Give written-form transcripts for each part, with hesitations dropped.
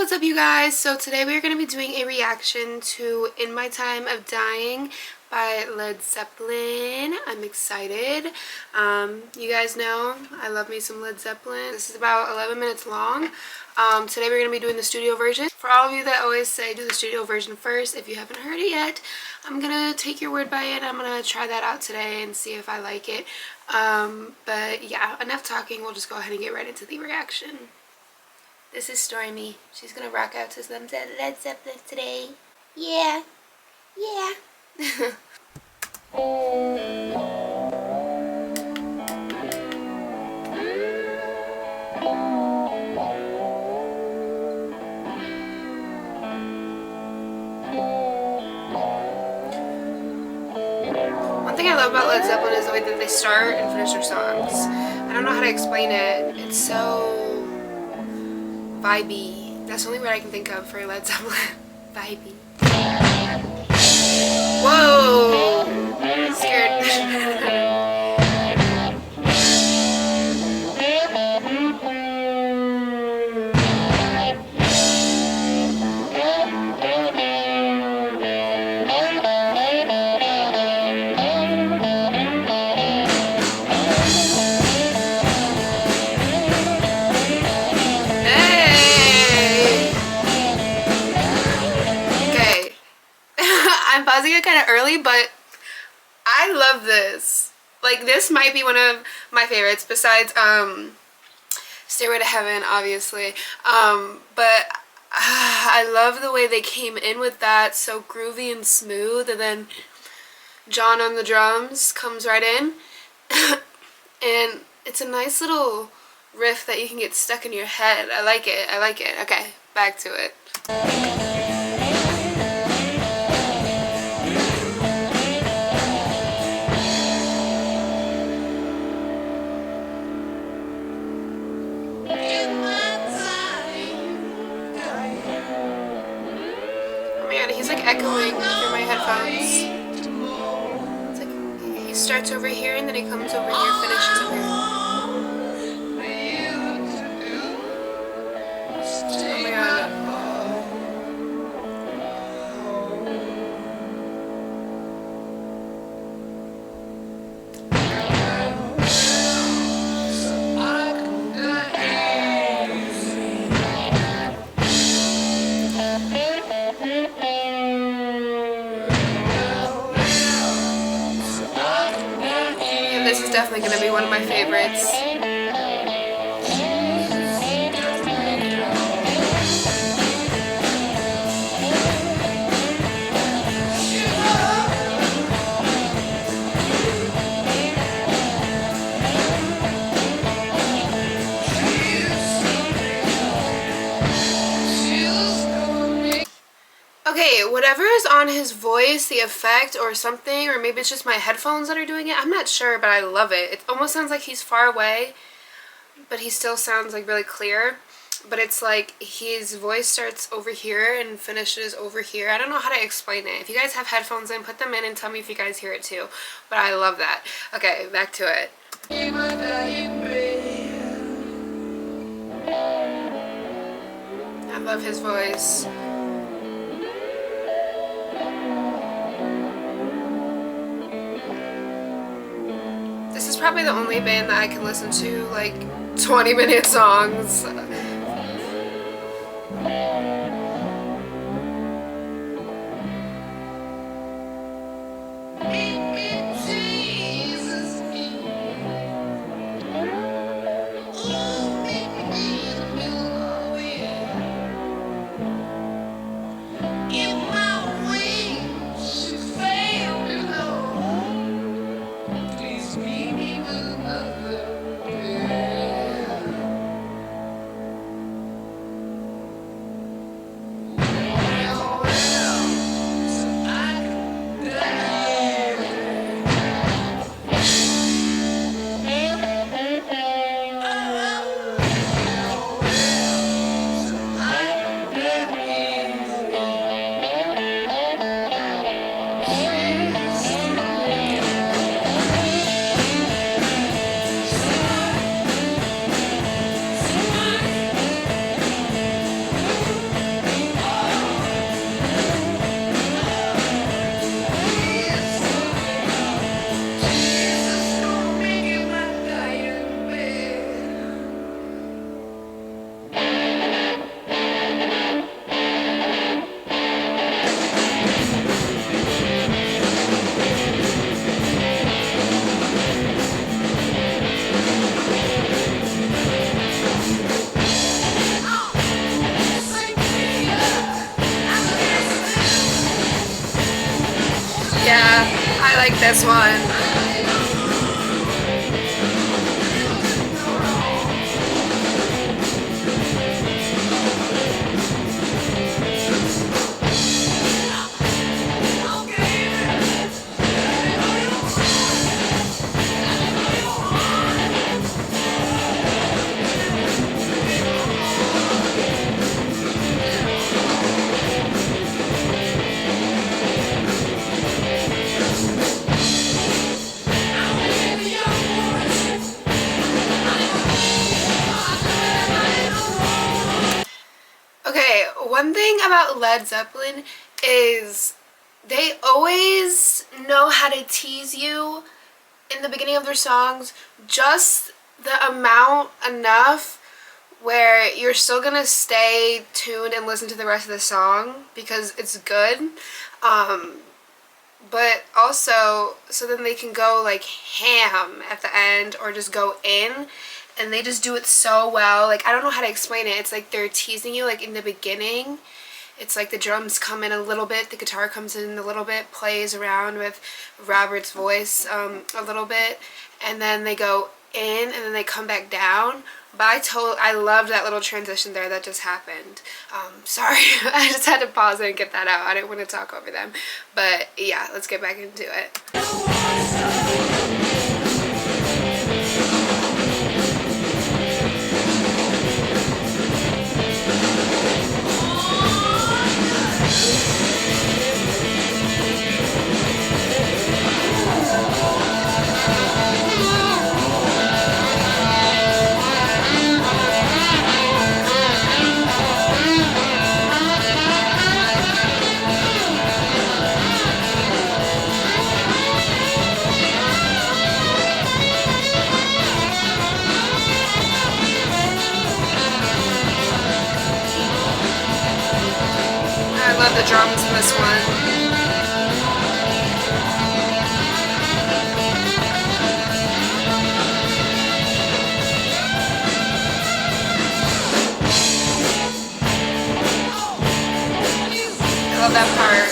what's up you guys? So today we are going to be doing a reaction to In My Time of Dying by Led Zeppelin. I'm excited. You guys know I love me some Led Zeppelin. This is about 11 minutes long. Today we're going to be doing the studio version. For all of you that always say do the studio version first, if you haven't heard it yet, I'm going to take your word by it. I'm going to try that out today and see if I like it. But yeah, enough talking. We'll just go ahead and get right into the reaction. This is Stormy. She's gonna rock out to some Led Zeppelin today. Yeah. Yeah. One thing I love about Led Zeppelin is the way that they start and finish their songs. I don't know how to explain it. It's so vibey. That's the only word I can think of for Led Zeppelin. Vibey. Whoa! I'm scared. I'm pausing it kind of early, but I love this. Like, this might be one of my favorites besides Stairway to Heaven, obviously. But I love the way they came in with that, so groovy and smooth, and then John on the drums comes right in. And it's a nice little riff that you can get stuck in your head. I like it. I like it. Okay, back to it. He's like echoing through my headphones. It's like he starts over here and then he comes over here, finishes over here. Oh my god. This is definitely going to be one of my favorites. Okay, whatever is on his voice, the effect or something, or maybe it's just my headphones that are doing it, I'm not sure, but I love it. It almost sounds like he's far away, but he still sounds like really clear. But it's like his voice starts over here and finishes over here. I don't know how to explain it. If you guys have headphones in, put them in and tell me if you guys hear it too. But I love that. Okay, back to it. I love his voice. This is probably the only band that I can listen to like 20-minute songs. like this one. Okay, one thing about Led Zeppelin is they always know how to tease you in the beginning of their songs, just the amount enough where you're still gonna stay tuned and listen to the rest of the song because it's good. But also, so then they can go like ham at the end or just go in, and they just do it so well. Like, I don't know how to explain it. It's like they're teasing you like in the beginning. It's like the drums come in a little bit, the guitar comes in a little bit, plays around with Robert's voice a little bit, and then they go in and then they come back down. But I loved that little transition there that just happened. Sorry, I just had to pause it and get that out. I didn't want to talk over them. But yeah, let's get back into it. I love the drums in this one. I love that part.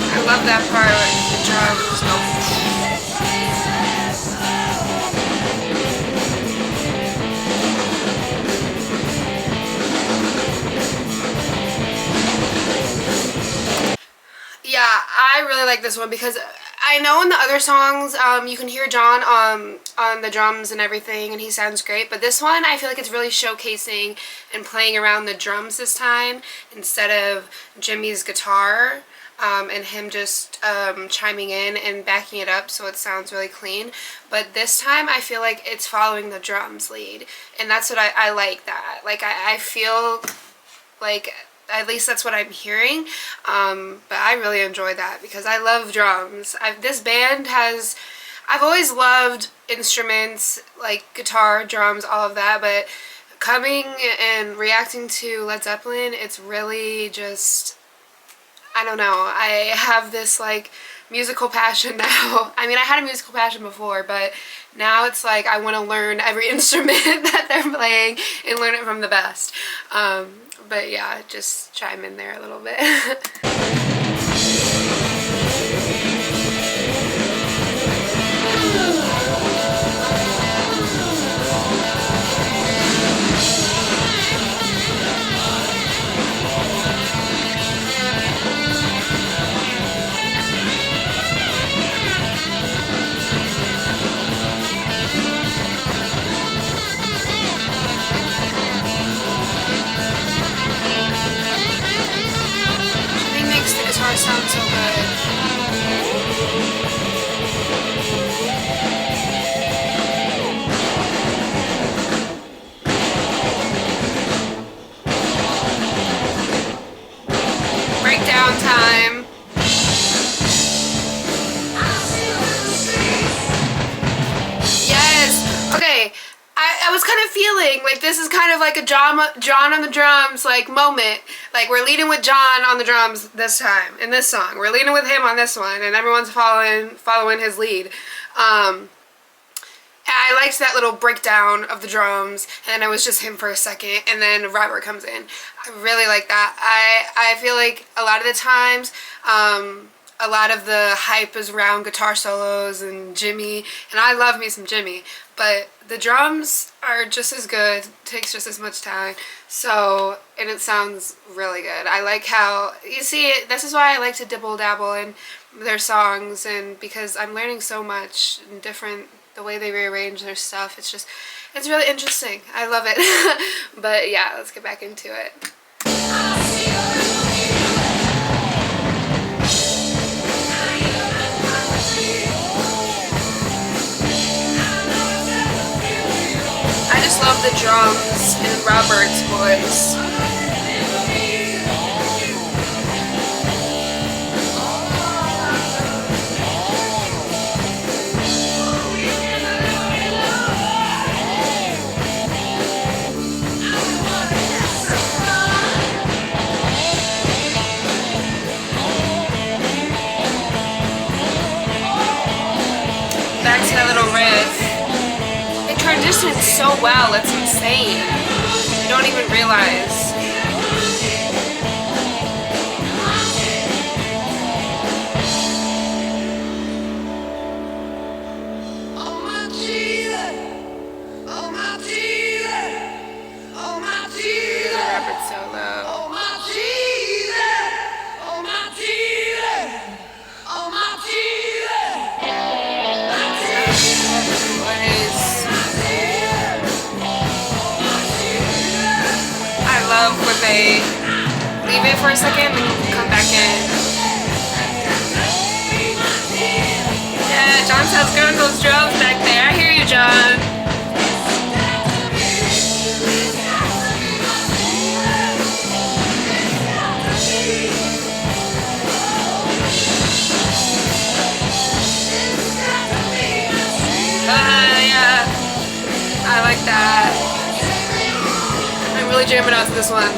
I love that part with the drums. Yeah, I really like this one because I know in the other songs you can hear John on the drums and everything, and he sounds great, but this one I feel like it's really showcasing and playing around the drums this time instead of Jimmy's guitar. And him just chiming in and backing it up so it sounds really clean. But this time I feel like it's following the drums lead, and that's what I like that. Like, I feel like at least that's what I'm hearing, but I really enjoy that because I love drums. This band has, I've always loved instruments like guitar, drums, all of that, but coming and reacting to Led Zeppelin, it's really just, I don't know, I have this like musical passion now. I mean, I had a musical passion before, but now it's like I want to learn every instrument that they're playing and learn it from the best. But yeah, just chime in there a little bit. Okay, I was kind of feeling like this is kind of like a John on the drums like moment. Like we're leading with John on the drums this time in this song. We're leading with him on this one, and everyone's following his lead. I liked that little breakdown of the drums, and it was just him for a second, and then Robert comes in. I really like that. I feel like a lot of the times, a lot of the hype is around guitar solos and Jimmy, and I love me some Jimmy, but the drums are just as good, takes just as much time, so, and it sounds really good. I like how, you see, this is why I like to dibble dabble in their songs, and because I'm learning so much in different, the way they rearrange their stuff, it's just, it's really interesting. I love it. But yeah, let's get back into it. I just love the drums in Robert's voice. Back to that little riff. It transitions so well, it's insane. You don't even realize. Robert solo. I love when they leave it for a second and come back in. Yeah, John sounds good on those drums back there. I hear you, John. Yeah, I like that. I'm really jamming out to this one.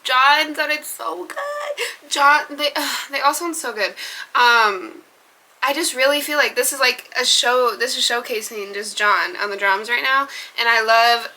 John sounded so good. John, they all sound so good. I just really feel like this is like a show, this is showcasing just John on the drums right now, and I love,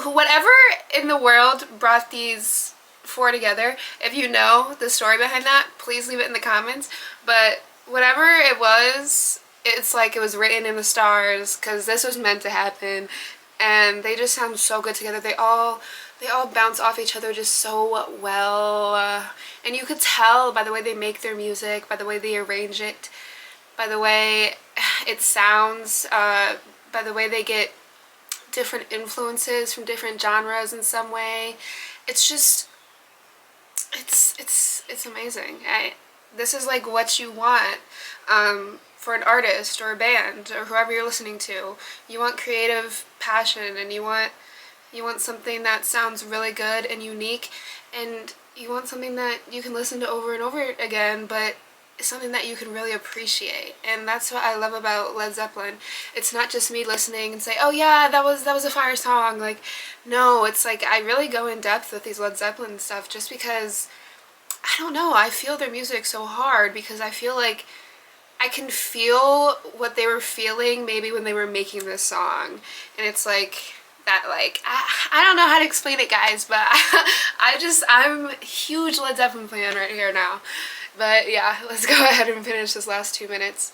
whatever in the world brought these four together, if you know the story behind that, please leave it in the comments, but whatever it was, it's like it was written in the stars, because this was meant to happen, and they just sound so good together. They all bounce off each other just so well, and you could tell by the way they make their music, by the way they arrange it, by the way it sounds, by the way they get different influences from different genres in some way. It's just, it's amazing. This is like what you want for an artist or a band or whoever you're listening to. You want creative passion, and you want something that sounds really good and unique, and you want something that you can listen to over and over again, but something that you can really appreciate. And that's what I love about Led Zeppelin. It's not just me listening and say, oh yeah, that was a fire song. Like, no, it's like I really go in depth with these Led Zeppelin stuff just because, I don't know, I feel their music so hard, because I feel like I can feel what they were feeling maybe when they were making this song. And it's like that, like, I don't know how to explain it, guys, but I'm a huge Led Zeppelin fan right here now. But yeah, let's go ahead and finish this last 2 minutes.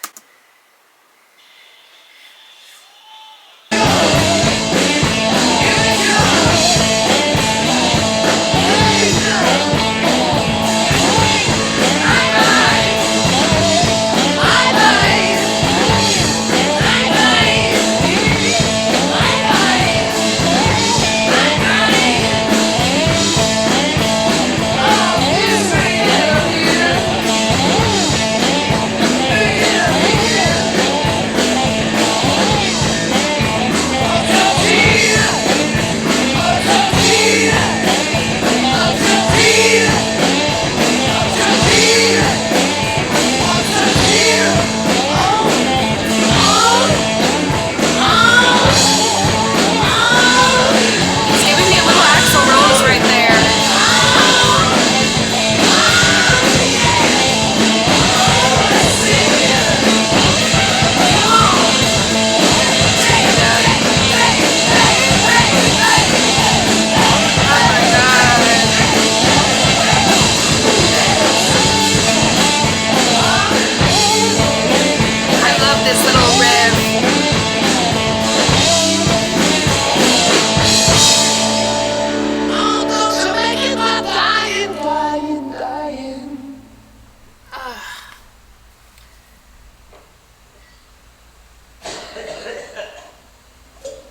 this little riff.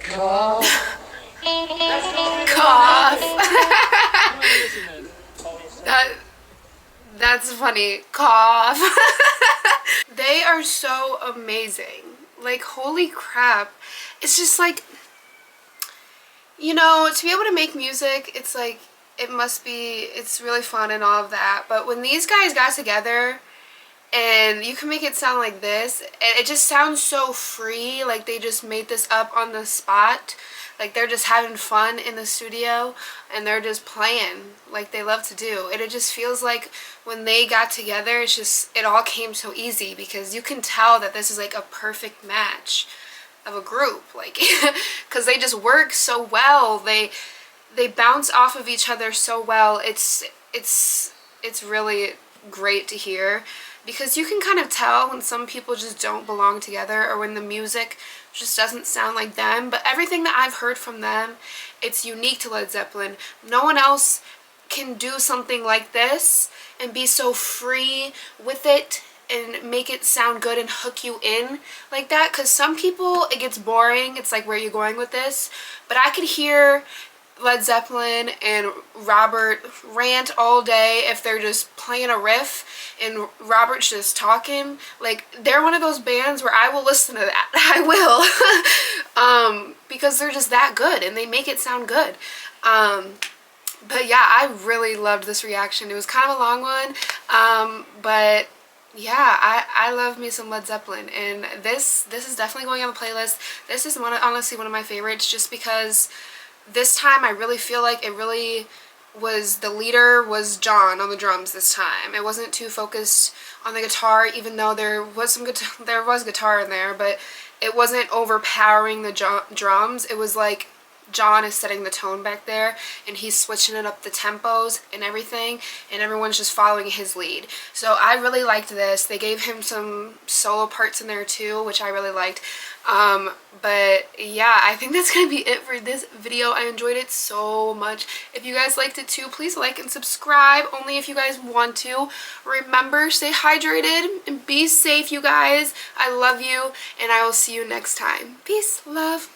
Cough. That's funny. Cough. They are so amazing. Like, holy crap. It's just like, you know, to be able to make music, it's like, it's really fun and all of that. But when these guys got together and you can make it sound like this, it just sounds so free. Like they just made this up on the spot. Like they're just having fun in the studio and they're just playing like they love to do. And it just feels like when they got together, it all came so easy because you can tell that this is like a perfect match of a group. Like, because they just work so well. They bounce off of each other so well. It's really great to hear because you can kind of tell when some people just don't belong together or when the music just doesn't sound like them. But everything that I've heard from them, it's unique to Led Zeppelin. No one else can do something like this and be so free with it and make it sound good and hook you in like that. Because some people, it gets boring. It's like, where are you going with this? But I could hear Led Zeppelin and Robert rant all day if they're just playing a riff and Robert's just talking. Like, they're one of those bands where I will listen to that. I will. Because they're just that good and they make it sound good. But yeah, I really loved this reaction. It was kind of a long one, but yeah, I love me some Led Zeppelin, and this is definitely going on the playlist. This is honestly one of my favorites, just because this time I really feel like it really was, the leader was John on the drums this time. It wasn't too focused on the guitar, even though there was guitar in there, but it wasn't overpowering the drums. It was like John is setting the tone back there and he's switching it up, the tempos and everything, and everyone's just following his lead. So I really liked this. They gave him some solo parts in there too, which I really liked. But yeah, I think that's gonna be it for this video. I enjoyed it so much. If you guys liked it too, please like and subscribe, only if you guys want to. Remember, stay hydrated and be safe, you guys. I love you, and I will see you next time. Peace, love.